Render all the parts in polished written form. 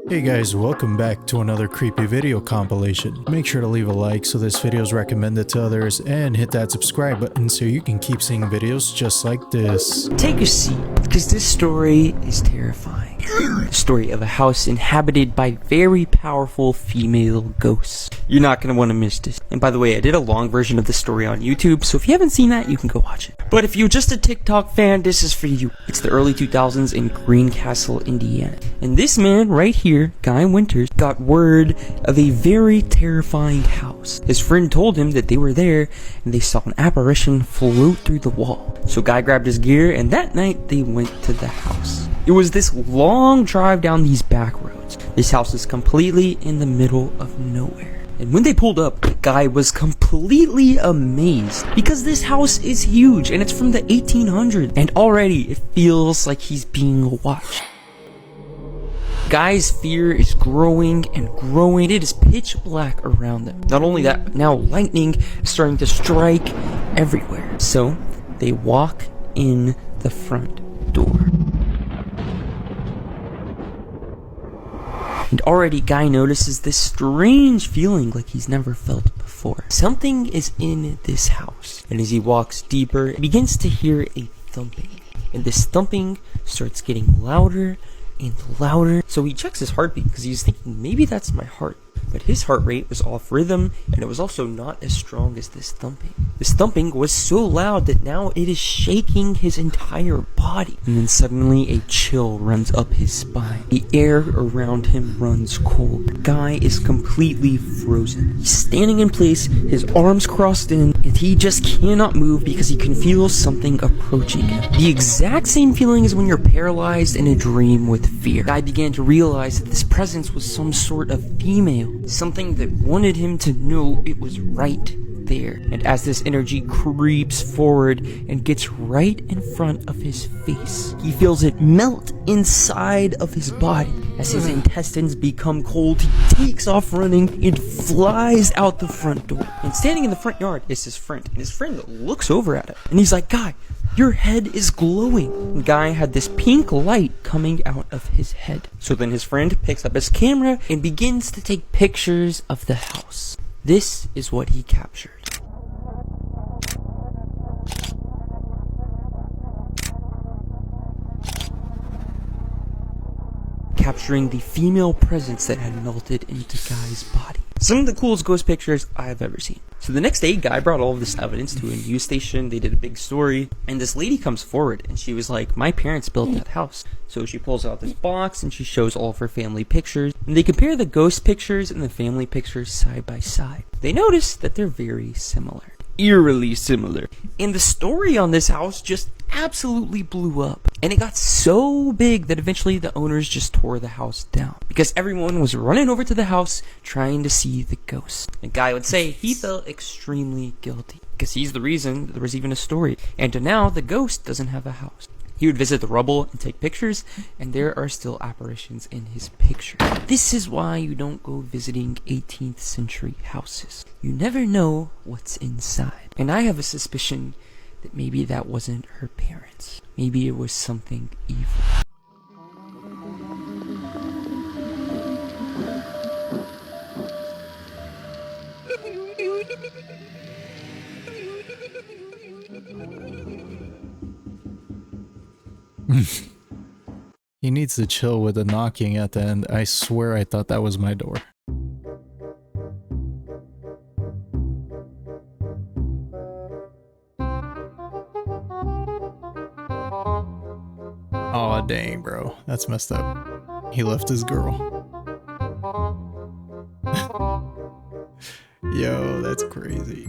Hey guys, welcome back to another creepy video compilation. Make sure to leave a like so this video is recommended to others and hit that subscribe button so you can keep seeing videos just like this. Take a seat, because this story is terrifying. The story of a house inhabited by very powerful female ghosts. You're not going to want to miss this. And by the way, I did a long version of this story on YouTube, so if you haven't seen that, you can go watch it. But if you're just a TikTok fan, this is for you. It's the early 2000s in Greencastle, Indiana. And this man right here, Guy Winters, got word of a very terrifying house. His friend told him that they were there and they saw an apparition float through the wall. So Guy grabbed his gear and that night they went to the house. It was this long drive down these back roads. This house is completely in the middle of nowhere. And when they pulled up, the guy was completely amazed because this house is huge and it's from the 1800s and already it feels like he's being watched. Guy's fear is growing and growing. It is pitch black around them. Not only that, now lightning is starting to strike everywhere. So they walk in the front door. And already Guy notices this strange feeling like he's never felt before. Something is in this house. And as he walks deeper, he begins to hear a thumping. And this thumping starts getting louder and louder. So he checks his heartbeat because he's thinking maybe that's my heart. But his heart rate was off rhythm and it was also not as strong as this thumping. This thumping was so loud that now it is shaking his entire body. And then suddenly a chill runs up his spine. The air around him runs cold. Guy is completely frozen. He's standing in place, his arms crossed in, and he just cannot move because he can feel something approaching him. The exact same feeling as when you're paralyzed in a dream with fear. Guy began to realize that this presence was some sort of female. Something that wanted him to know it was right there. And as this energy creeps forward and gets right in front of his face, he feels it melt inside of his body. As his intestines become cold, he takes off running and flies out the front door. And standing in the front yard is his friend. And his friend looks over at him and he's like, "Guy, your head is glowing." And Guy had this pink light coming out of his head. So then his friend picks up his camera and begins to take pictures of the house. This is what he captured. Capturing the female presence that had melted into Guy's body. Some of the coolest ghost pictures I've ever seen. So the next day, Guy brought all of this evidence to a news station. They did a big story, and this lady comes forward, and she was like, "My parents built that house." So she pulls out this box, and she shows all of her family pictures, and they compare the ghost pictures and the family pictures side by side. They notice that they're very similar. Eerily similar. And the story on this house just absolutely blew up. And it got so big that eventually the owners just tore the house down. Because everyone was running over to the house trying to see the ghost. And Guy would say he felt extremely guilty. Because he's the reason that there was even a story. And now the ghost doesn't have a house. He would visit the rubble and take pictures, and there are still apparitions in his picture. This is why you don't go visiting 18th century houses. You never know what's inside. And I have a suspicion that maybe that wasn't her parents. Maybe it was something evil. He needs to chill with the knocking at the end. I swear I thought that was my door. Aw, dang, bro. That's messed up. He left his girl. Yo, that's crazy.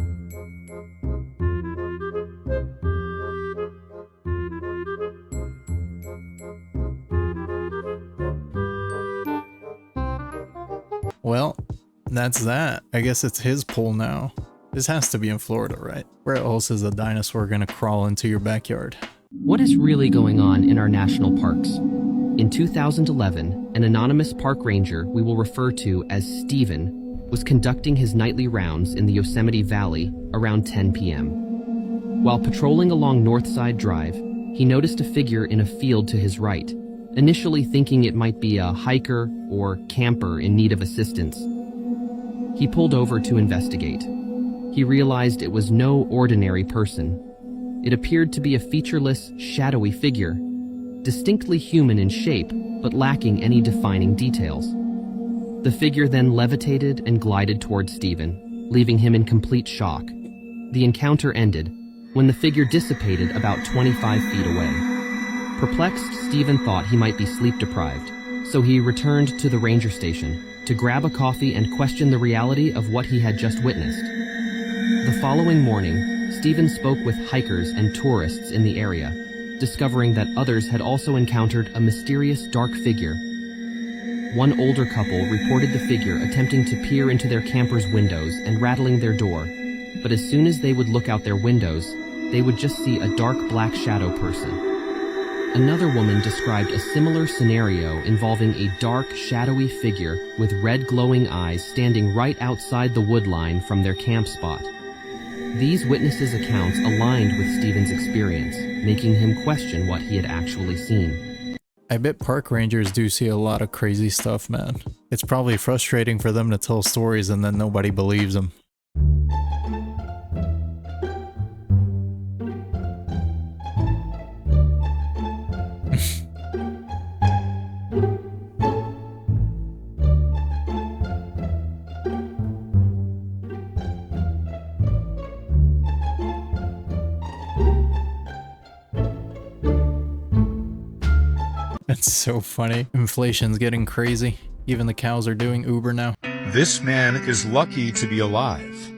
Well, that's that. I guess it's his pool now. This has to be in Florida, right? Where else is a dinosaur gonna crawl into your backyard? What is really going on in our national parks? In 2011, an anonymous park ranger we will refer to as Steven was conducting his nightly rounds in the Yosemite Valley around 10 p.m. While patrolling along Northside Drive, he noticed a figure in a field to his right, initially thinking it might be a hiker or camper in need of assistance. He pulled over to investigate. He realized it was no ordinary person. It appeared to be a featureless, shadowy figure, distinctly human in shape, but lacking any defining details. The figure then levitated and glided towards Stephen, leaving him in complete shock. The encounter ended when the figure dissipated about 25 feet away. Perplexed, Stephen thought he might be sleep-deprived, so he returned to the ranger station to grab a coffee and question the reality of what he had just witnessed. The following morning, Stephen spoke with hikers and tourists in the area, discovering that others had also encountered a mysterious dark figure. One older couple reported the figure attempting to peer into their camper's windows and rattling their door, but as soon as they would look out their windows, they would just see a dark black shadow person. Another woman described a similar scenario involving a dark, shadowy figure with red glowing eyes standing right outside the wood line from their camp spot. These witnesses' accounts aligned with Stephen's experience, making him question what he had actually seen. I bet park rangers do see a lot of crazy stuff, man. It's probably frustrating for them to tell stories and then nobody believes them. That's so funny. Inflation's getting crazy. Even the cows are doing Uber now. This man is lucky to be alive.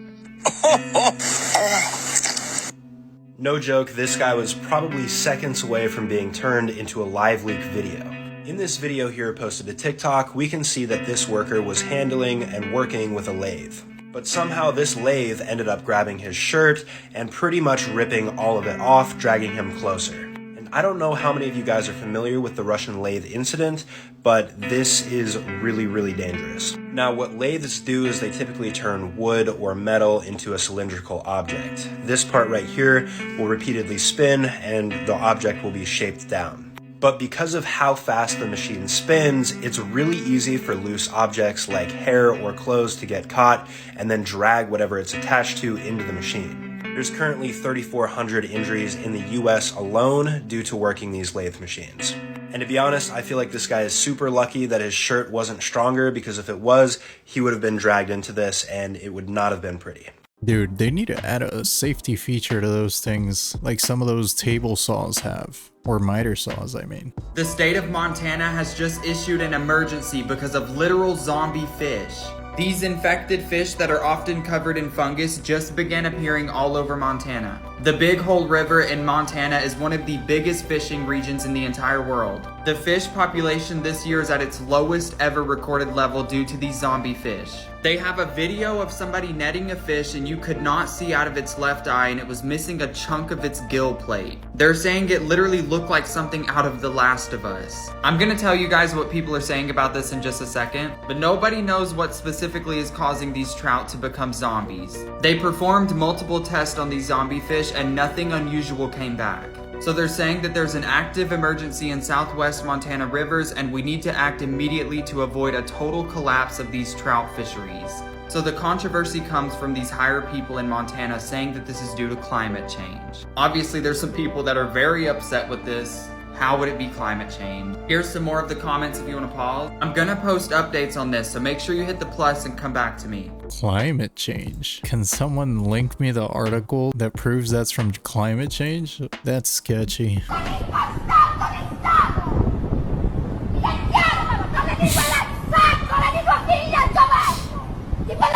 No joke, this guy was probably seconds away from being turned into a live leak video. In this video here posted to TikTok, we can see that this worker was handling and working with a lathe. But somehow this lathe ended up grabbing his shirt and pretty much ripping all of it off, dragging him closer. I don't know how many of you guys are familiar with the Russian lathe incident, but this is really, really dangerous. Now, what lathes do is they typically turn wood or metal into a cylindrical object. This part right here will repeatedly spin and the object will be shaped down. But because of how fast the machine spins, it's really easy for loose objects like hair or clothes to get caught and then drag whatever it's attached to into the machine. There's currently 3,400 injuries in the US alone due to working these lathe machines. And to be honest, I feel like this guy is super lucky that his shirt wasn't stronger, because if it was, he would have been dragged into this and it would not have been pretty. Dude, they need to add a safety feature to those things, like some of those table saws have. Or miter saws, I mean. The state of Montana has just issued an emergency because of literal zombie fish. These infected fish that are often covered in fungus just began appearing all over Montana. The Big Hole River in Montana is one of the biggest fishing regions in the entire world. The fish population this year is at its lowest ever recorded level due to these zombie fish. They have a video of somebody netting a fish and you could not see out of its left eye and it was missing a chunk of its gill plate. They're saying it literally looked like something out of The Last of Us. I'm gonna tell you guys what people are saying about this in just a second, but nobody knows what specifically is causing these trout to become zombies. They performed multiple tests on these zombie fish and nothing unusual came back. So they're saying that there's an active emergency in southwest Montana rivers and we need to act immediately to avoid a total collapse of these trout fisheries. So the controversy comes from these higher people in Montana saying that this is due to climate change. Obviously there's some people that are very upset with this. How would it be climate change? Here's some more of the comments if you want to pause. I'm gonna post updates on this, so make sure you hit the plus and come back to me. Climate change? Can someone link me the article that proves that's from climate change? That's sketchy.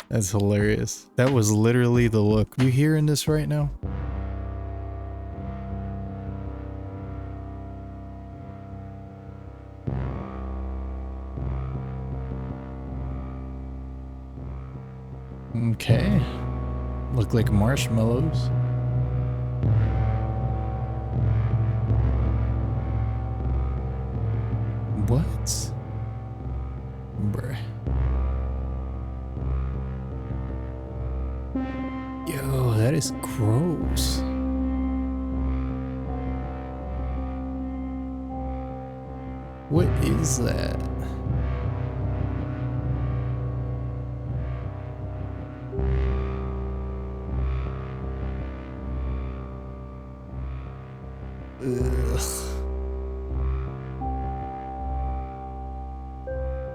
That's hilarious. That was literally the look. You hearing this right now? Okay. Look like marshmallows. What? Bruh. Yo, that is gross. is that? Ugh.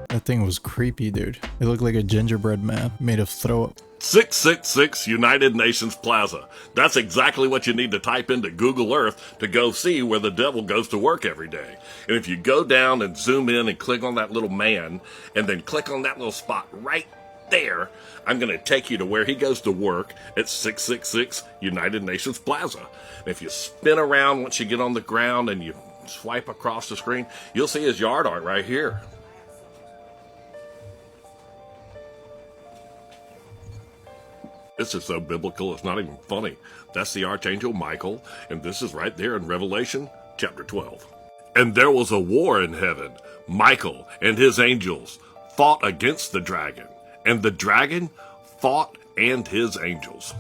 That thing was creepy, dude. It looked like a gingerbread man made of throw up. 666 United Nations Plaza. That's exactly what you need to type into Google Earth to go see where the devil goes to work every day. And if you go down and zoom in and click on that little man, and then click on that little spot right there, I'm going to take you to where he goes to work at 666 United Nations Plaza. And if you spin around once you get on the ground and you swipe across the screen, you'll see his yard art right here. This is so biblical, it's not even funny. That's the Archangel Michael, and this is right there in Revelation chapter 12. And there was a war in heaven. Michael and his angels fought against the dragon, and the dragon fought and his angels.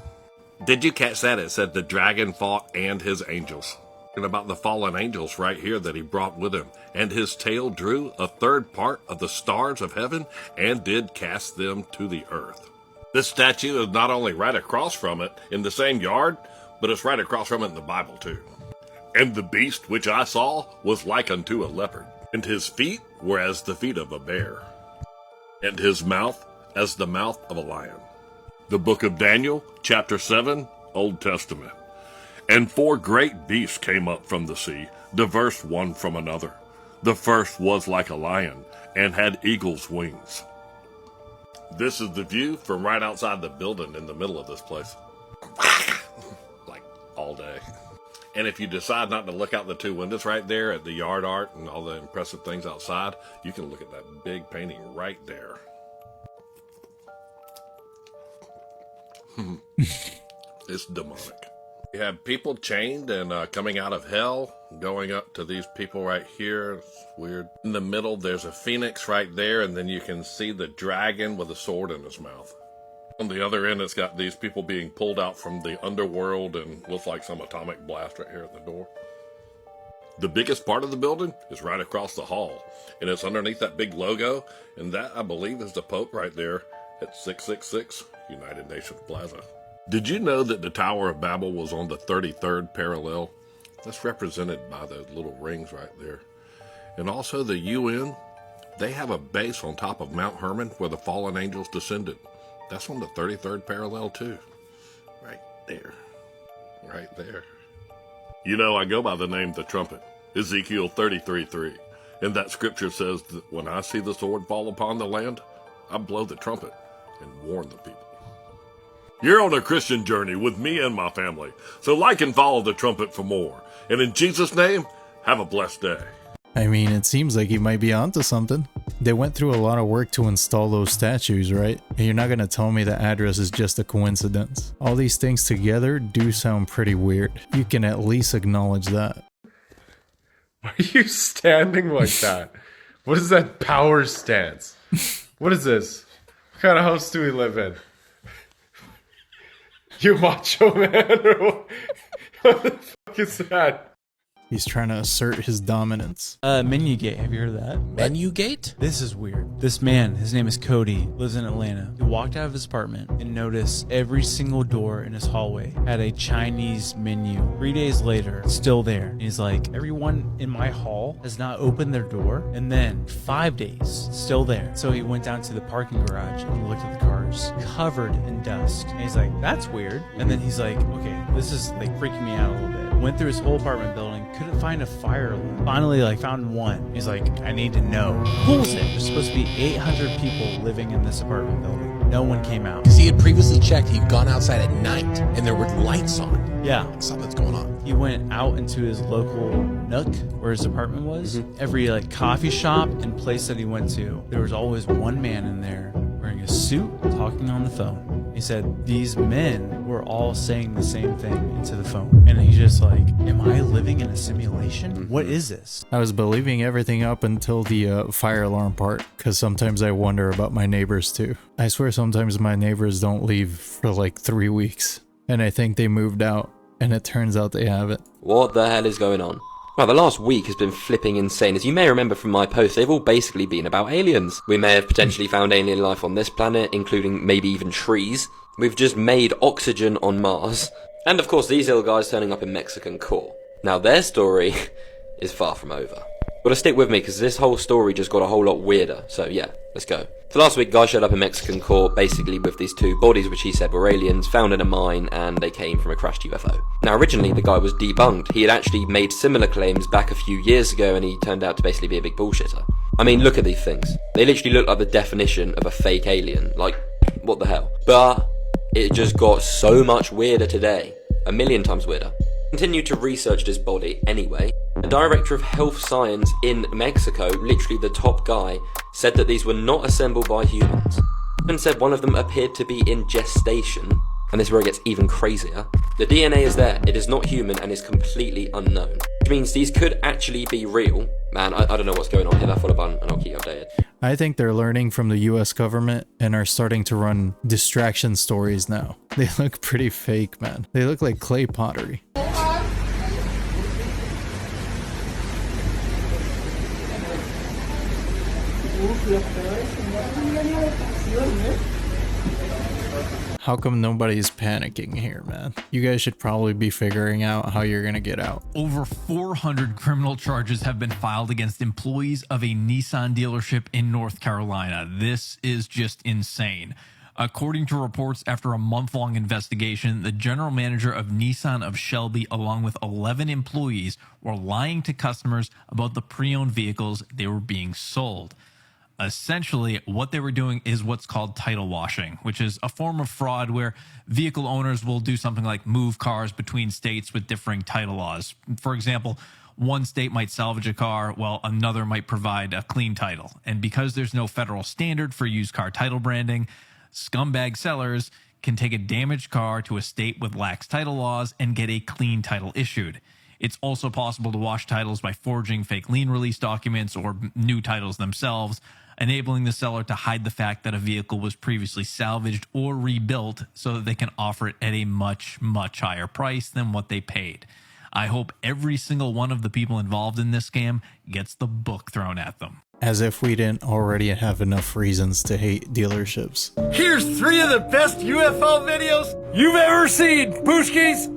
Did you catch that? It said the dragon fought and his angels. And about the fallen angels right here that he brought with him. And his tail drew a third part of the stars of heaven and did cast them to the earth. This statue is not only right across from it in the same yard, but it's right across from it in the Bible too. And the beast which I saw was like unto a leopard, and his feet were as the feet of a bear, and his mouth as the mouth of a lion. The book of Daniel, chapter 7, Old Testament. And 4 great beasts came up from the sea, diverse one from another. The first was like a lion, and had eagle's wings. This is the view from right outside the building in the middle of this place. Like all day. And if you decide not to look out the 2 windows right there at the yard art and all the impressive things outside, you can look at that big painting right there. It's demonic. You have people chained and coming out of hell, going up to these people right here. It's weird. In the middle, there's a phoenix right there, and then you can see the dragon with a sword in his mouth. On the other end, it's got these people being pulled out from the underworld and looks like some atomic blast right here at the door. The biggest part of the building is right across the hall, and it's underneath that big logo, and that, I believe, is the Pope right there at 666 United Nations Plaza. Did you know that the Tower of Babel was on the 33rd parallel? That's represented by those little rings right there. And also the UN, they have a base on top of Mount Hermon where the fallen angels descended. That's on the 33rd parallel too. Right there. Right there. You know, I go by the name the trumpet, Ezekiel 33:3. And that scripture says that when I see the sword fall upon the land, I blow the trumpet and warn the people. You're on a Christian journey with me and my family, so like and follow the trumpet for more. And in Jesus' name, have a blessed day. I mean, it seems like you might be onto something. They went through a lot of work to install those statues, right? And you're not gonna tell me the address is just a coincidence. All these things together do sound pretty weird. You can at least acknowledge that. Why are you standing like that? What is that power stance? What is this? What kind of house do we live in? You macho man? Or what the fuck is that? He's trying to assert his dominance. Menu Gate, have you heard of that? Menu Gate? This is weird. This man, his name is Cody, lives in Atlanta. He walked out of his apartment and noticed every single door in his hallway had a Chinese menu. 3 days later, it's still there. And he's like, everyone in my hall has not opened their door. And then 5 days, still there. So he went down to the parking garage and he looked at the cars, covered in dust. And he's like, that's weird. And then he's like, okay, this is like freaking me out a little bit. Went through his whole apartment building, couldn't find a fire alarm. Finally, found one. He's like, I need to know. Pulls it. There's supposed to be 800 people living in this apartment building. No one came out. Because he had previously checked, he'd gone outside at night, and there were lights on. Yeah. Something's going on. He went out into his local nook where his apartment was. Every coffee shop and place that he went to, there was always one man in there wearing a suit, talking on the phone. He said these men were all saying the same thing into the phone. And he's just like, am I living in a simulation? What is this? I was believing everything up until the fire alarm part, because sometimes I wonder about my neighbors too. I swear sometimes my neighbors don't leave for 3 weeks, and I think they moved out, and it turns out they haven't. What the hell is going on? Well, the last week has been flipping insane. As you may remember from my post, they've all basically been about aliens. We may have potentially found alien life on this planet, including maybe even trees. We've just made oxygen on Mars. And of course, these little guys turning up in Mexican court. Now, their story is far from over. Gotta stick with me, because this whole story just got a whole lot weirder. So yeah, let's go. So last week, guy showed up in Mexican court, basically with these two bodies which he said were aliens, found in a mine, and they came from a crashed UFO. Now originally, the guy was debunked. He had actually made similar claims back a few years ago, and he turned out to basically be a big bullshitter. I mean, look at these things. They literally look like the definition of a fake alien. Like, what the hell? But it just got so much weirder today. 1,000,000 times weirder. Continued to research this body anyway. The director of health science in Mexico, literally the top guy, said that these were not assembled by humans. And said one of them appeared to be in gestation. And this is where it gets even crazier. The DNA is there, it is not human and is completely unknown. Which means these could actually be real. Man, I don't know what's going on here, that's what I've done, and I'll keep you updated. I think they're learning from the US government and are starting to run distraction stories now. They look pretty fake, man. They look like clay pottery. How come nobody's panicking here, man? You guys should probably be figuring out how you're gonna get out. Over 400 criminal charges have been filed against employees of a Nissan dealership in North Carolina. This is just insane. According to reports, after a month-long investigation, the general manager of Nissan of Shelby, along with 11 employees, were lying to customers about the pre-owned vehicles they were being sold. Essentially, what they were doing is what's called title washing, which is a form of fraud where vehicle owners will do something like move cars between states with differing title laws. For example, one state might salvage a car while another might provide a clean title. And because there's no federal standard for used car title branding, scumbag sellers can take a damaged car to a state with lax title laws and get a clean title issued. It's also possible to wash titles by forging fake lien release documents or new titles themselves, enabling the seller to hide the fact that a vehicle was previously salvaged or rebuilt so that they can offer it at a much, much higher price than what they paid. I hope every single one of the people involved in this scam gets the book thrown at them. As if we didn't already have enough reasons to hate dealerships. Here's 3 of the best UFO videos you've ever seen, Pooshkis!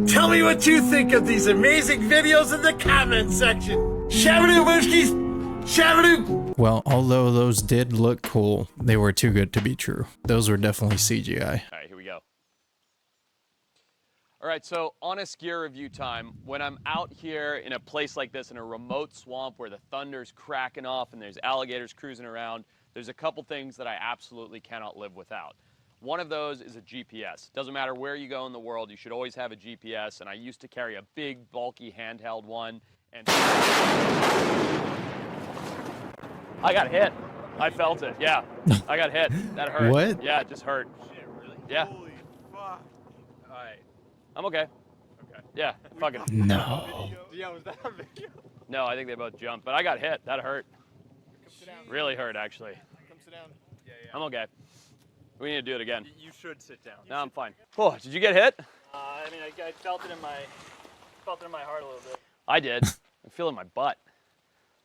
Tell me what you think of these amazing videos in the comment section. Shabadoo, Mooshkis! Shabadoo! Well, although those did look cool, they were too good to be true. Those were definitely CGI. All right, here we go. All right, so honest gear review time. When I'm out here in a place like this, in a remote swamp where the thunder's cracking off and there's alligators cruising around, there's a couple things that I absolutely cannot live without. One of those is a GPS. Doesn't matter where you go in the world, you should always have a GPS, and I used to carry a big, bulky handheld one, and I got hit. I felt it, yeah. I got hit. That hurt. What? Yeah, it just hurt. Shit, really? Yeah. Holy fuck. Alright. I'm okay. Okay. Yeah, fucking. No. Yeah, was that a video? No, I think they both jumped, but I got hit. That hurt. Come sit down. Really hurt, actually. Come sit down. Yeah, yeah. I'm okay. We need to do it again. You should sit down. No, I'm fine. Oh, did you get hit? I mean, I felt it in my heart a little bit. I did. I feel it in my butt.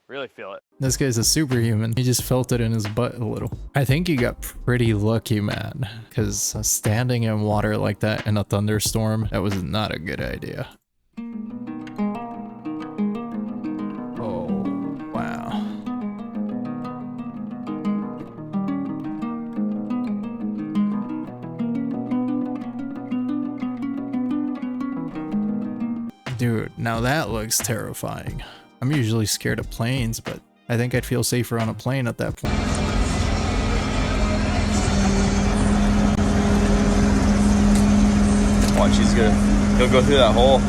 Really feel it. This guy's a superhuman. He just felt it in his butt a little. I think you got pretty lucky, man, because standing in water like that in a thunderstorm, that was not a good idea. Oh, wow. Dude, now that looks terrifying. I'm usually scared of planes, but I think I'd feel safer on a plane at that point. Watch, he'll go through that hole.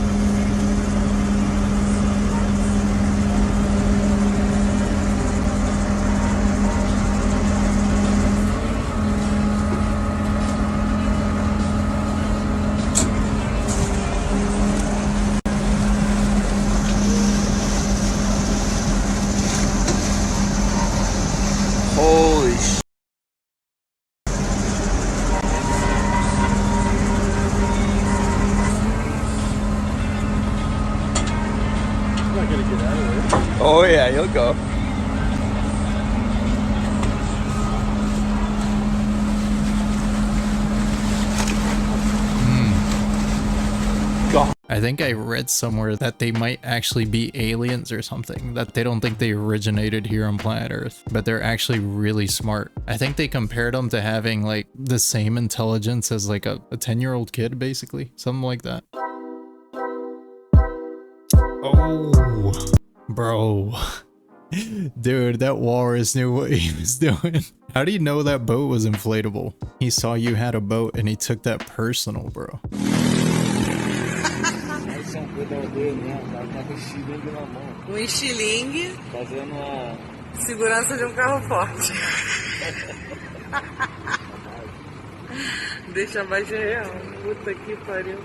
Holy sh**. Oh yeah, he'll go. I think I read somewhere that they might actually be aliens or something, that they don't think they originated here on planet Earth, but they're actually really smart. I think they compared them to having like the same intelligence as like a 10-year-old kid, basically, something like that. Oh, bro. Dude, that walrus knew what he was doing. How do you know that boat was inflatable? He saw you had a boat and he took that personal, bro. Estilingue. Fazendo a segurança de carro forte. Deixa mais real. Puta que pariu.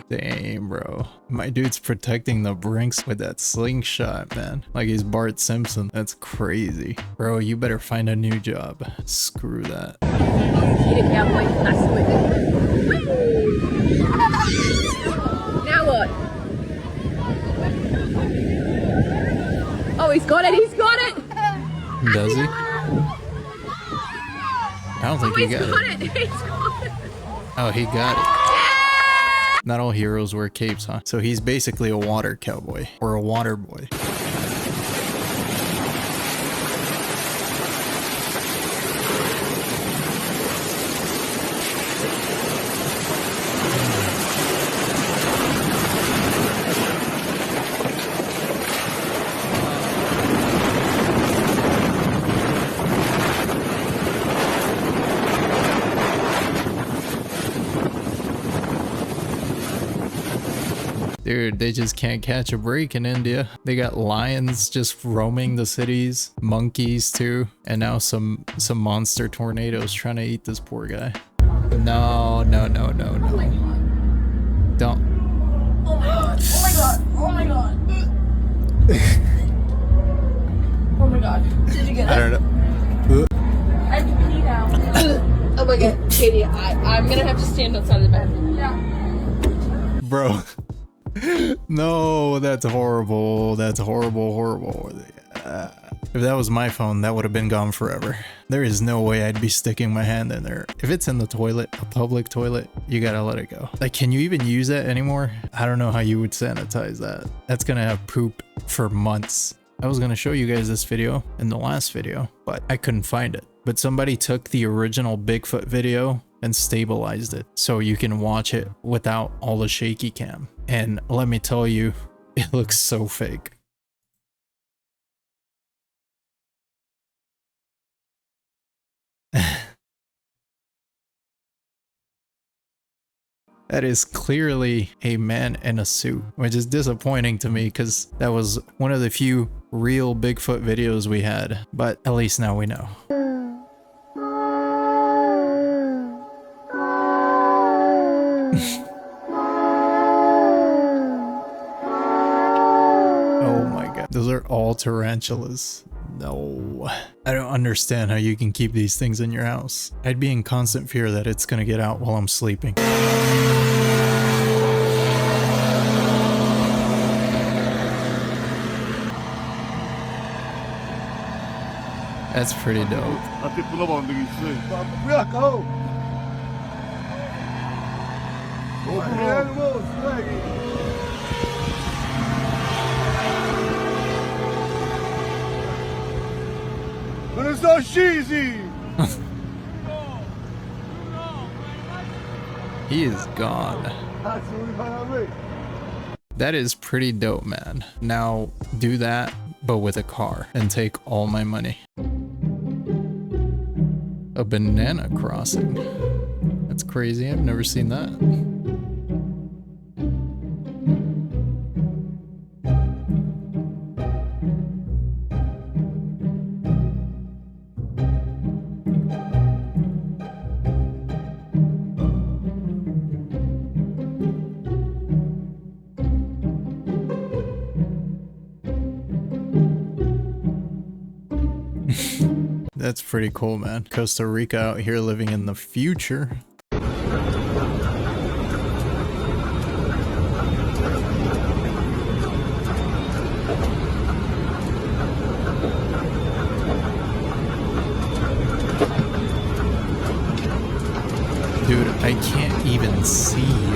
Damn, bro. My dude's protecting the brinks with that slingshot, man. Like he's Bart Simpson. That's crazy. Bro, you better find a new job. Screw that. Now what? Oh, he's got it, he's got it! Does he? I don't think he got it. He's got it! Oh, he got it. Not all heroes wear capes, huh? So he's basically a water cowboy, or a water boy. Dude, they just can't catch a break in India. They got lions just roaming the cities, monkeys too, and now some monster tornadoes trying to eat this poor guy. No, no, no, no, no. Don't. Oh my god, oh my god, oh my god. Oh my god, did you get it? I don't know. I have to pee now. Oh my god, Katie, I'm gonna have to stand outside of the bed. Yeah. Bro. No, that's horrible. That's horrible, horrible. If that was my phone, that would have been gone forever. There is no way I'd be sticking my hand in there. If it's in the toilet, a public toilet, you gotta let it go. Like, can you even use that anymore? I don't know how you would sanitize that. That's gonna have poop for months. I was gonna show you guys this video in the last video, but I couldn't find it. But somebody took the original Bigfoot video and stabilized it so you can watch it without all the shaky cam. And let me tell you, it looks so fake. That is clearly a man in a suit, which is disappointing to me because that was one of the few real Bigfoot videos we had, but at least now we know. Oh my god, those are all tarantulas. No. I don't understand how you can keep these things in your house. I'd be in constant fear that it's gonna get out while I'm sleeping. That's pretty dope. But it's so cheesy. He is gone. That is pretty dope, man. Now do that, but with a car, and take all my money. A banana crossing. That's crazy. I've never seen that. That's pretty cool, man. Costa Rica out here living in the future. Dude, I can't even see.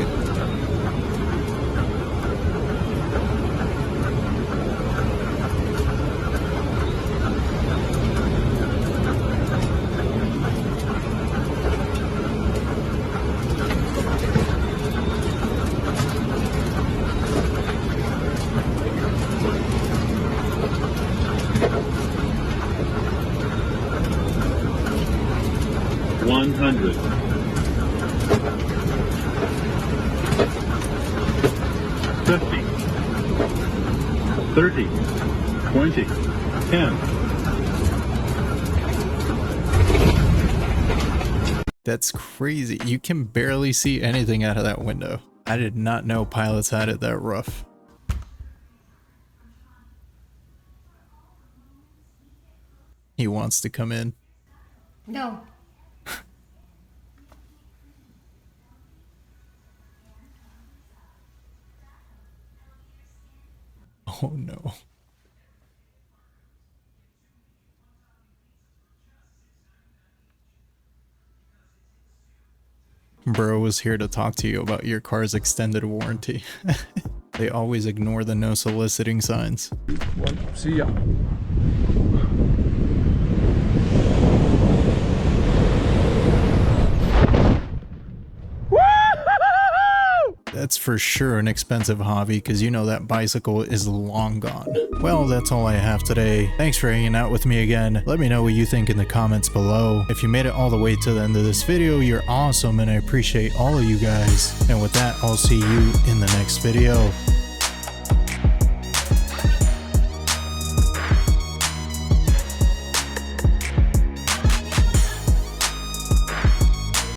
That's crazy. You can barely see anything out of that window. I did not know pilots had it that rough. He wants to come in. No. Oh no. Bro was here to talk to you about your car's extended warranty. They always ignore the no soliciting signs. See ya. That's for sure an expensive hobby, because you know that bicycle is long gone. Well, that's all I have today. Thanks for hanging out with me again. Let me know what you think in the comments below. If you made it all the way to the end of this video, you're awesome, and I appreciate all of you guys. And with that, I'll see you in the next video.